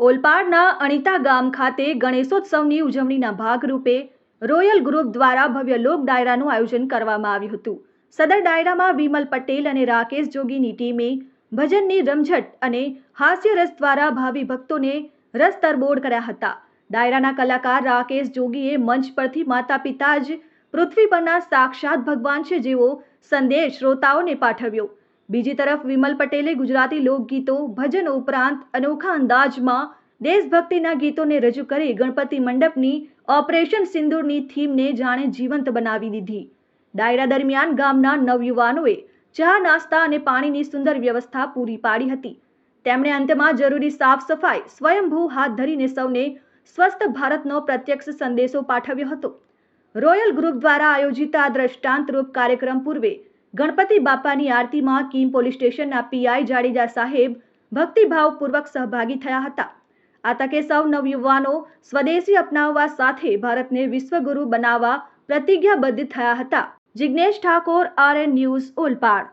ઓલપાડના અણીતા ગામ ખાતે ગણેશોત્સવની ઉજવણીના ભાગરૂપે રોયલ ગ્રુપ દ્વારા ભવ્ય લોક ડાયરાનું આયોજન કરવામાં આવ્યું હતું। સદર ડાયરામાં વિમલ પટેલ અને રાકેશ જોગીની ટીમે ભજનની રમઝટ અને હાસ્યરસ દ્વારા ભાવિ ભક્તોને રસ તરબોળ કર્યા હતા। ડાયરાના કલાકાર રાકેશ જોગીએ મંચ પરથી માતા પિતા જ પૃથ્વી પરના સાક્ષાત ભગવાન છે જેવો સંદેશ શ્રોતાઓને પાઠવ્યો। બીજી તરફ વિમલ પટેલે ગુજરાતી લોકગીતો ભજન ઉપરાંત અનોખા અંદાજમાં દેશભક્તિના ગીતોને રજૂ કરી ગણપતિ મંડપની ઓપરેશન સિંદૂરની થીમને જાણે જીવંત બનાવી દીધી। ડાયરા દરમિયાન ગામના નવયુવાનોએ ચા નાસ્તા અને પાણીની સુંદર વ્યવસ્થા પૂરી પાડી હતી। તેમણે અંતમાં જરૂરી સાફ સફાઈ સ્વયંભૂ હાથ ધરીને સૌને સ્વસ્થ ભારતનો પ્રત્યક્ષ સંદેશો પાઠવ્યો હતો। રોયલ ગ્રુપ દ્વારા આયોજિત આ દ્રષ્ટાંતરૂપ કાર્યક્રમ પૂર્વે ગણપતિ બાપાની આરતીમાં કીમ પોલીસ સ્ટેશનના પીઆઈ જાડેજા સાહેબ ભક્તિભાવપૂર્વક સહભાગી થયા હતા। આ તકે સૌ નવયુવાનો સ્વદેશી અપનાવવા સાથે ભારતને વિશ્વગુરુ બનાવવા પ્રતિજ્ઞાબદ્ધ થયા હતા। Jignesh Thakor, RN news, Olpad.